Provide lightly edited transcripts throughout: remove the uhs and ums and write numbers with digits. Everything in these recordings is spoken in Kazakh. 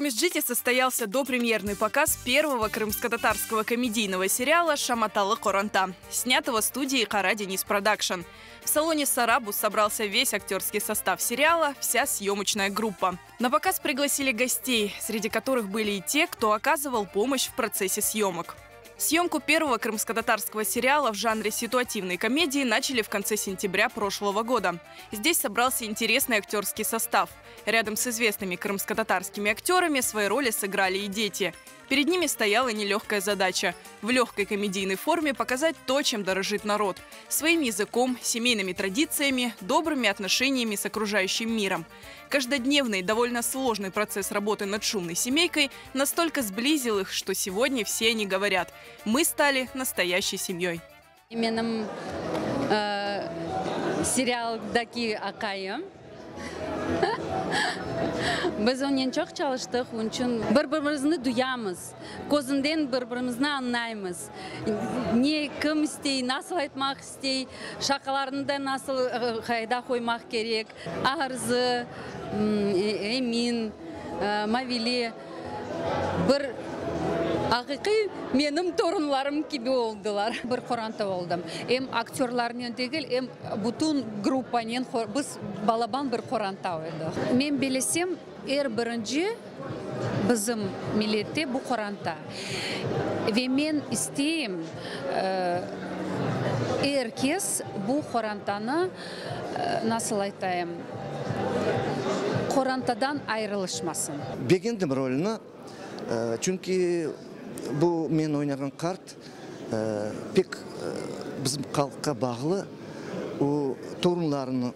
Урумчи состоялся допремьерный показ первого крымско-татарского комедийного сериала «Шаматалы Коранта», снятого студией Кара Денис Продакшн. В салоне «Сарабус» собрался весь актерский состав сериала, вся съемочная группа. На показ пригласили гостей, среди которых были и те, кто оказывал помощь в процессе съемок. Съемку первого крымско-татарского сериала в жанре ситуативной комедии начали в конце сентября прошлого года. Здесь собрался интересный актерский состав. Рядом с известными крымско-татарскими актерами свои роли сыграли и дети. Перед ними стояла нелегкая задача – в легкой комедийной форме показать то, чем дорожит народ – своим языком, семейными традициями, добрыми отношениями с окружающим миром. Каждодневный, довольно сложный процесс работы над шумной семейкой настолько сблизил их, что сегодня все они говорят – мы стали настоящей семьей. Именно сериал «Даки Акаем». Biz onun çok çalıştık, onun için birbirimizni duyamız, gözünden birbirimizni anlayımız. Ne kim istey, nasıl aytmak istey, şakalarını da nasıl kayda koymak gerek. Ağırızı, Emin, Mavili, bir haqiqiy menim torunlarım gibi oldular. Bir Koranta oldum. Hem aktörlarının değil, hem bütün gruppanın biz balaban bir Koranta oldu. Men bilesem, birinci bizim millette bu Koranta. Ve men isteyim herkes bu Koranta'nı nasıl aytayım? Korantadan ayrılışmasın. Beğendim rolünü. Çünkü bu men oynayan kart pek bizim halkka bağlı. O torunlarını,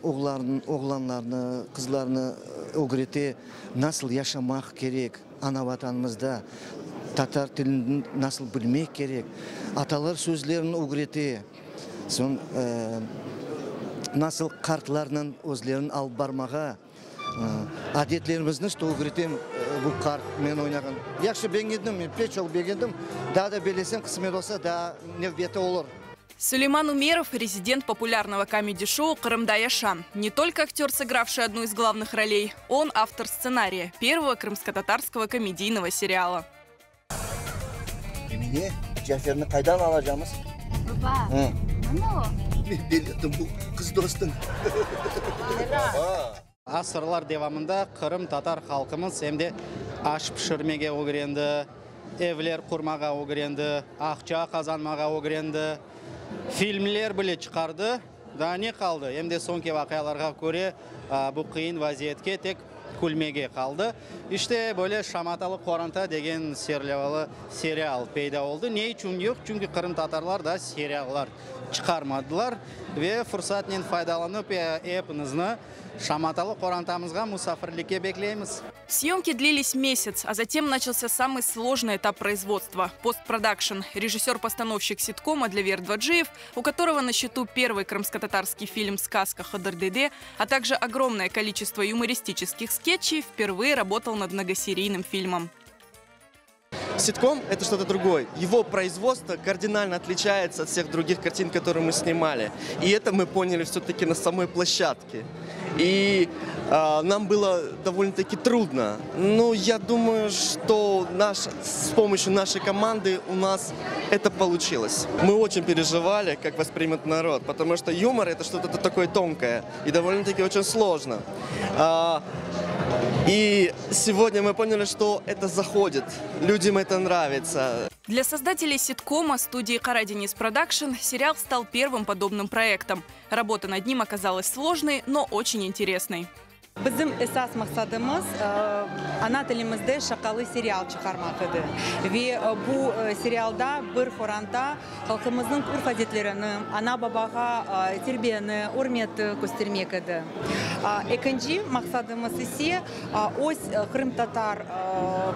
oğlanlarını, kızlarını öğreti nasıl yaşamak gerek ana vatanımızda, Tatar dilini nasıl bilmek gerek, atalar sözlerini öğreti, son nasıl kartlarının özlerini alıp barmağa, adetlerimizni öğretim bu kart men oynagan. Yaxşı beğendim, pek çok beğendim. Daha da belesem kısmet olsa daha nevbeti olur. Сулейман Умеров – резидент популярного комеди-шоу «Крымда Яшан». Не только актер, сыгравший одну из главных ролей, он автор сценария первого крымско-татарского комедийного сериала. Emine, Cafer'ini kaydan alacağımız? Baba, ne o? Belirttim bu kız dostun. Asırlar devamında Kırım Tatar halkımız hem de aş pişirmege öğrendi, evler kurmaga öğrendi, akça kazanmaga öğrendi, filmler bile çıkardı. Daha ne kaldı? Hem de sonki vakayalarga göre bu kıyın vaziyetke tek kulmege kaldı. İşte böyle Şamatalı Koranta degen serial peyda oldu. Ne için yok? Çünkü Kırım Tatarlar da seriallar çıkarmadılar ve fırsatından faydalanıp hepinizni Шаматалы Корантамызга мусафирликке bekleyimiz. Съемки длились месяц, а затем начался самый сложный этап производства – постпродакшн. Режиссер-постановщик ситкома Длевер Дваджиев, у которого на счету первый крымско-татарский фильм «Сказка Хадырдеде», а также огромное количество юмористических скетчей, впервые работал над многосерийным фильмом. Ситком – это что-то другое. Его производство кардинально отличается от всех других картин, которые мы снимали. И это мы поняли все-таки на самой площадке. И нам было довольно-таки трудно. Но я думаю, что с помощью нашей команды у нас это получилось. Мы очень переживали, как воспримет народ, потому что юмор – это что-то такое тонкое и довольно-таки очень сложно. И сегодня мы поняли, что это заходит, людям это нравится. Для создателей ситкома студии Кара Денис Продакшн сериал стал первым подобным проектом. Работа над ним оказалась сложной, но очень интересной. Bizim esas maksadımız ana dilimizde şakalı serial çıkarmak idi. Ve bu serialda bir Koranta halkımızın urf adetlerini, ana babaga terbiyeni, hürmeti göstermek idi. İkinci maksadımız ise öz Kırım Tatar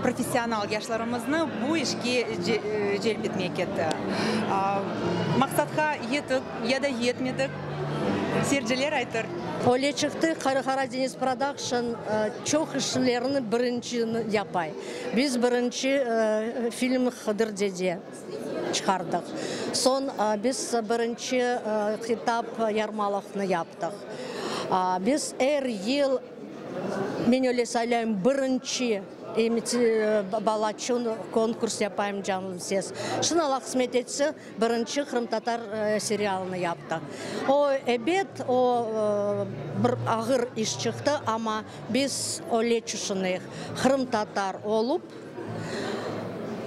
profesyonel yaşlarımızı bu işe celp etmek idi. Maksadga yettik ya da yetmedik. Seyirciler aytır. Öyle çıktı, Kara Deniz Production çok işlerini birinci yapay. Biz birinci film Hıdırde'de çıkardık. Son biz birinci kitap yarmalığını yaptık. Biz her yıl, ben öyle söyleyeyim, birinci балачун конкурс япайым жаным сез. Шыналақ қызмет етсі, бірінші Қырым-татар сериалыны япты. О әбет, о бір ағыр іш шықты, ама біз олечушынық Қырым-татар олып,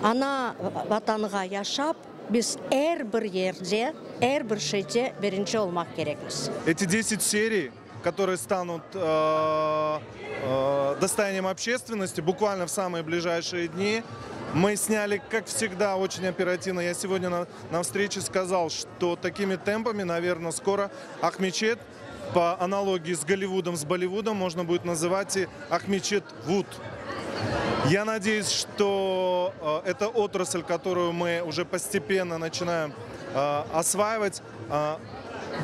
ана ватанға яшап, біз әрбір ерде, әрбір шейте бірінші олмақ керекміз. Эти 10 серий, которые станут достоянием общественности буквально в самые ближайшие дни, мы сняли, как всегда, очень оперативно. Я сегодня на встрече сказал, что такими темпами, наверное, скоро Ахмечет, по аналогии с Голливудом, с Болливудом, можно будет называть и Ахмечет Вуд. Я надеюсь, что эта отрасль, которую мы уже постепенно начинаем осваивать,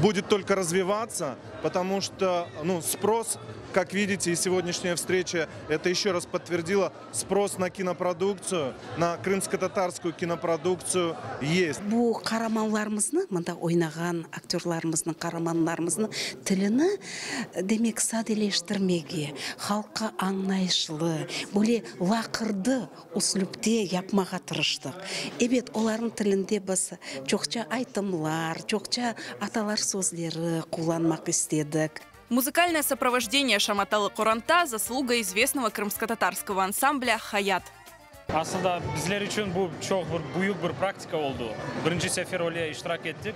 будет только развиваться, потому что спрос, как видите, и сегодняшняя встреча это еще раз подтвердила, спрос на кинопродукцию, на крымско-татарскую кинопродукцию есть. Бу караманларымызны, мында ойнаган актерларымыздың, караманларымыздың тіліні демек саделештірмеге, халыққа аңнайшылы, более лақырды услупте япмаға тырыштық. Эбет, олардың тілінде біз чоқча айтымлар, чоқча аталар сөздері қолданмақ істедік. Музыкальное сопровождение Шаматалы Коранта – заслуга известного крымско-татарского ансамбля «Хаят». Aslında bizler için bu çok büyük bir praktika oldu. Birinci sefer öyle iştirak ettik.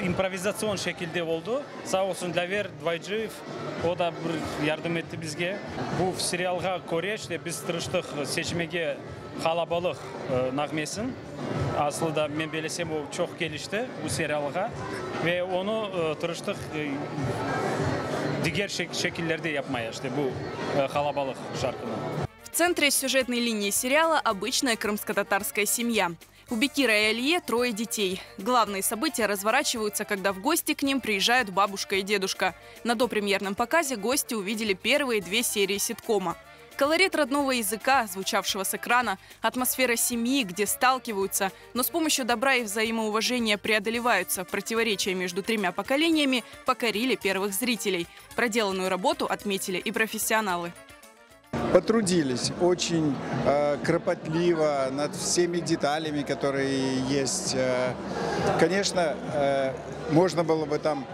İmprovizasyon şekilde oldu. Sağ olsun Laver Dvaycıyev, o da bir yardım etti bizge. Bu serialga koreçte biz tırıştık seçmege kalabalık nağmesin. Aslında ben belesem o çok gelişti bu serialga ve onu tırıştık diğer şekillerde yapmaya işte bu kalabalık şarkını. В центре сюжетной линии сериала обычная крымско-татарская семья. У Бекира и Алие 3 детей. Главные события разворачиваются, когда в гости к ним приезжают бабушка и дедушка. На допремьерном показе гости увидели первые 2 серии ситкома. Колорит родного языка, звучавшего с экрана, атмосфера семьи, где сталкиваются, но с помощью добра и взаимоуважения преодолеваются противоречия между 3 поколениями, покорили первых зрителей. Проделанную работу отметили и профессионалы. Потрудились очень кропотливо над всеми деталями, которые есть. Конечно, можно было бы там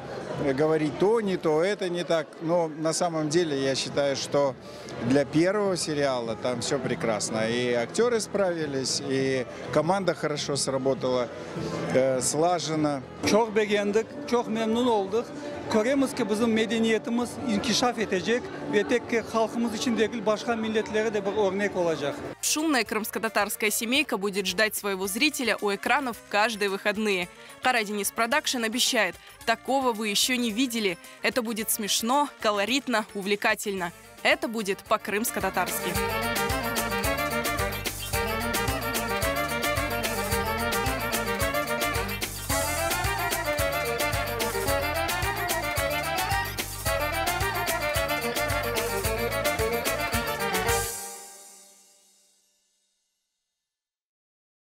говорить то, не то, это не так. Но на самом деле я считаю, что для первого сериала там все прекрасно. И актеры справились, и команда хорошо сработала, слаженно. Çok beğendik, çok memnun olduk. Görüyoruz ki bizim medeniyetimiz inkişaf edecek ve tek halkımız için değil başka milletlere de bir örnek olacak. Шумная крымско-татарская семейка будет ждать своего зрителя у экранов каждые выходные. Кара Денис Продакшн обещает, такого вы еще не видели. Это будет смешно, колоритно, увлекательно. Это будет по-крымско-татарски.